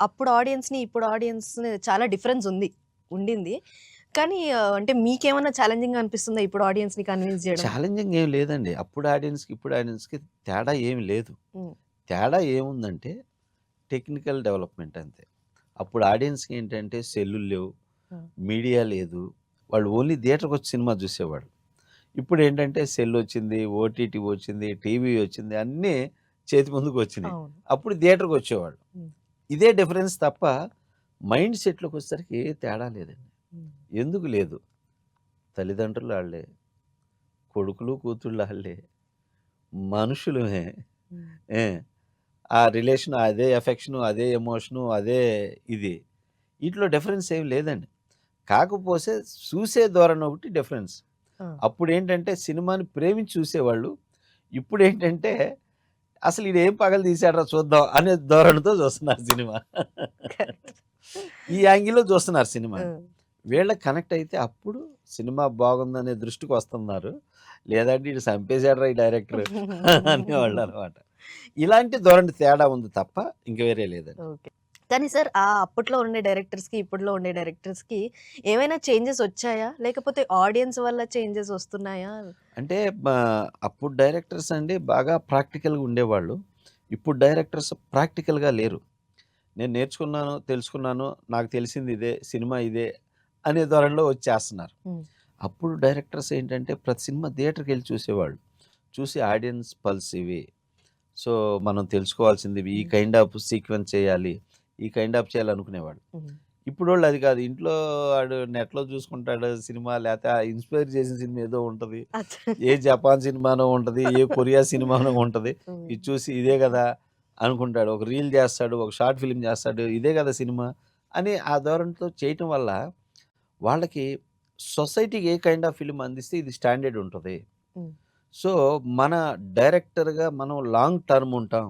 అప్పుడు ఆడియన్స్‌ని, ఇప్పుడు ఆడియన్స్‌ని చాలా డిఫరెన్స్ ఉండింది. కానీ అంటే మీకేమన్నా ఛాలెంజింగ్‌గా అనిపిస్తుందా ఇప్పుడు ఆడియన్స్‌ని కన్విన్స్ జేయడం? ఛాలెంజింగ్ ఏం లేదండి. అప్పుడు ఆడియన్స్‌కి, ఇప్పుడు ఆడియన్స్‌కి తేడా ఏమి లేదు. హ్మ్. తేడా ఏముందంటే టెక్నికల్ డెవలప్‌మెంట్ అంతే. అప్పుడు ఆడియన్స్‌కి ఏంటంటే సెల్లులు లేవు, ఆ! మీడియా లేదు. వాళ్ళు ఓన్లీ థియేటర్‌కొచ్చి సినిమా జూసేవాళ్ళు. ఇప్పుడేంటంటే సెల్లొచ్చింది, ఓటీటీ వచ్చింది, టీవీ వచ్చింది. అన్నీ చేతి ముందుకొచ్చినియి. అవును. అప్పుడు థియేటర్‌కొచ్చేవాళ్ళు. హ్మ్. ఇదే డిఫరెన్స్ తప్ప మైండ్ సెట్‌లోకొచ్చేసరికి తేడా లేదండి. హ్మ్. ఎందుకు లేదు? తల్లిదండ్రులు ఆళ్ళే, కొడుకులు, కూతుళ్ళు ఆళ్ళే, మనుషులమే. హ్మ్. ఏ! ఆ రిలేషన్ అదే ఎఫెక్షను, అదే ఎమోషను, అదే ఇది. ఈటిలో డిఫరెన్స్ ఏమి లేదండి. కాకపోతే చూసే ధోరణి ఒకటి డిఫరెన్స్. ఆ! అప్పుడేంటంటే సినిమాని ప్రేమించి చూసేవాళ్ళు. ఇప్పుడేంటంటే అసలు ఈడేం పగలు తీసాడురా చూద్దాం అనే ధోరణితో చూస్తున్నారు సినిమా. కరెక్ట్. ఈ యాంగిల్‌లో చూస్తున్నారు ఆ! సినిమాని. వీళ్ళకి కనెక్ట్ అయితే అప్పుడు సినిమా బాగుందనే దృష్టికొస్తున్నారు. లేదంటే ఈడు సంపేసాడురా ఈ డైరెక్టరు అనేవాళ్ళనమాట. ఇలాంటి ధోరణి తేడా ఉంది తప్ప ఇంక వేరే లేదండి. ఓకే. కానీ సార్ అప్పట్లో ఉండే డైరెక్టర్స్‌కి, ఇప్పట్లో ఉండే డైరెక్టర్స్‌కి ఏమైనా చేంజెస్ వచ్చాయా? లేకపోతే ఆడియన్స్ వల్ల చేంజెస్ వస్తున్నాయా? అంటే అప్పుడు డైరెక్టర్స్ అండి బాగా ప్రాక్టికల్‌గా ఉండేవాళ్ళు. ఇప్పుడు డైరెక్టర్స్ ప్రాక్టికల్‌గా లేరు. నేను నేర్చుకున్నాను, తెలుసుకున్నాను, నాకు తెలిసింది ఇదే, సినిమా ఇదే అనే ధోరణిలో వచ్చేస్తున్నారు. హ్మ్. అప్పుడు డైరెక్టర్స్ ఏంటంటే ప్రతి సినిమా థియేటర్‌కెళ్ళి చూసేవాళ్ళు. చూసి ఆడియన్స్ పల్స్ ఇవి. సో, మనం తెలుసుకోవాల్సింది ఇవి. ఈ హ్మ్. కైండ్ ఆఫ్ సీక్వెన్స్ చేయాలి. ఈ కైండ్ ఆఫ్ చేయాలనుకునేవాళ్ళు. హ్మ్. ఇప్పుడోళ్ళు అది కాదు. ఇంట్లో ఆడు నెట్‌లో చూసుకుంటాడు సినిమా లేతే ఆ ఇన్‌స్పైర్ చేసిన సినిమా ఏదో ఉంటది. అచ్చా! ఏ జపాన్ సినిమానో ఉంటది. ఏ కొరియా సినిమానో ఉంటది. హ్మ్. ఇది చూసి ఇదే గదా! అనుకుంటాడు. ఒక రీల్ చేస్తాడు. ఒక షార్ట్ ఫిల్మ్ చేస్తాడు. ఇదే గదా సినిమా అని ఆ ధోరణితో చేయటం వల్ల వాళ్ళకి సొసైటీకి ఏ కైండ్ ఆఫ్ ఫిల్మ్ అందిస్తే ఇది స్టాండర్డ్ ఉంటది. హ్మ్. సో, మన డైరెక్టర్‌గా మనం లాంగ్ టర్మ్ ఉంటాం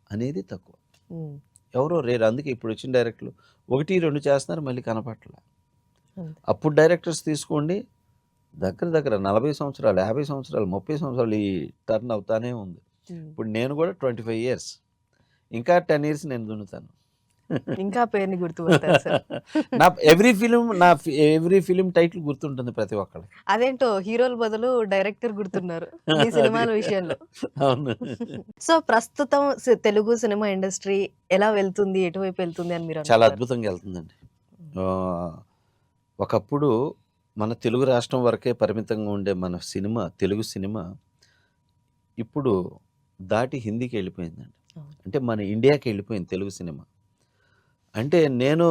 అనేది తక్కువ. హ్మ్. ఎవరో రేర్. అందుకే ఇప్పుడొచ్చిన డైరెక్టర్లు 1, 2 చేస్తున్నారు మళ్ళీ కనపట్ల. అంతే. అప్పుడు డైరెక్టర్స్ తీసుకోండి దగ్గర దగ్గర 40 సంవత్సరాలు, 50 సంవత్సరాలు, 30 సంవత్సరాలు ఈ టర్న్ అవుతానే ఉంది. హ్మ్. ఇప్పుడు నేను గూడా 25 ఇయర్స్. ఇంకా 10 ఇయర్స్ నేను దున్నుతాను. ఇంకా ఆ పేరుని గుర్తుపడతారు సార్. నా ఎవ్రి ఫిల్మ్ టైటిల్ గుర్తుంటుంది ప్రతి ఒక్కళ్ళకి. అదేంటో హీరోల బదులు డైరెక్టర్ గుర్తున్నారు. మీ అది. సినిమాల విషయంలో. అవును. సో, ప్రస్తుతం తెలుగు సినిమా ఇండస్ట్రీ ఎలా వెళ్తుంది? ఎటువైపు వెళ్తుంది అని చాలా మీరనుకుంటారు? అద్భుతంగా ఎళ్తుందండి. హ్మ్. ఆహ్, ఒకప్పుడు మన తెలుగు రాష్ట్రం వరకే పరిమితంగా ఉండే మన సినిమా, తెలుగు సినిమా ఇప్పుడు దాటి హిందీకెళ్ళిపోయిందండి. అవును. అంటే మన ఇండియాకెళ్ళిపోయింది తెలుగు సినిమా. అంటే నేను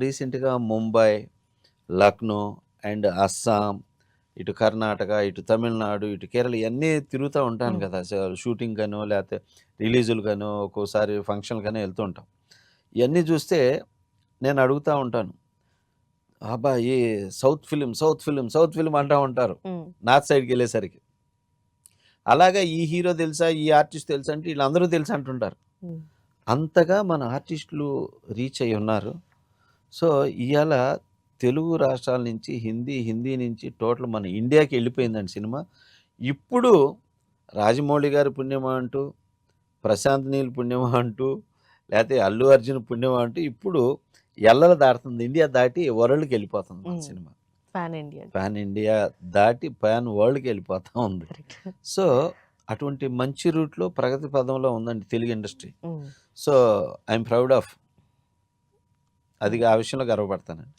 రీసెంట్‌గా ముంబై, లక్నో అండ్ అస్సాం, ఇటు కర్ణాటక, ఇటు తమిళనాడు, ఇటు కేరళ ఇయన్నీ తిరుగుతా ఉంటాను హ్మ్. గదా! షూటింగ్‌కనో లేతే రిలీజులకనో ఒక్కోసారి ఫంక్షన్‌లకనో ఎళ్తూ ఉంటాం. ఇయన్నీ జూస్తే నేను అడుగుతా ఉంటాను. అబ్బా! ఈ south film, south film, south film అంటా ఉంటారు. హ్మ్. నార్త్ సైడ్‌కెళ్ళేసరికి. అలాగా ఈ హీరో తెలుసా? ఈ ఆర్టిస్ట్ తెలుసా? అంటే ఈళ్ళందరూ తెలుసు అంటుంటారు. హ్మ్. అంతగా మన ఆర్టిస్టులు రీచ్ అయ్యున్నారు. సో, ఇయాల తెలుగు రాష్ట్రాల నుంచి హిందీ, హిందీ నుంచి టోటల్ మన ఇండియాకి ఎళ్ళిపోయిందండి సినిమా. ఇప్పుడు రాజమౌళి గారి పుణ్యమా అంటూ, ప్రశాంత్ నీల్ పుణ్యమా అంటూ, లేతే అల్లు అర్జున్ పుణ్యమా అంటూ ఇప్పుడు ఎల్లలు దాటుతుంది. ఇండియా దాటి వరల్డ్‌కెళ్ళిపోతుంది మన హ్మ్. Cinema. Pan India. Pan India దాటి పాన్ వరల్డ్‌కెళ్ళిపోతా ఉంది. కరెక్ట్. సో, అటువంటి మంచి రూట్‌లో ప్రగతి పదంలో ఉందండి తెలుగు ఇండస్ట్రీ. హ్మ్. So, I am proud of అది హ్మ్. ఆ విషయంలో గర్వపడతానండి.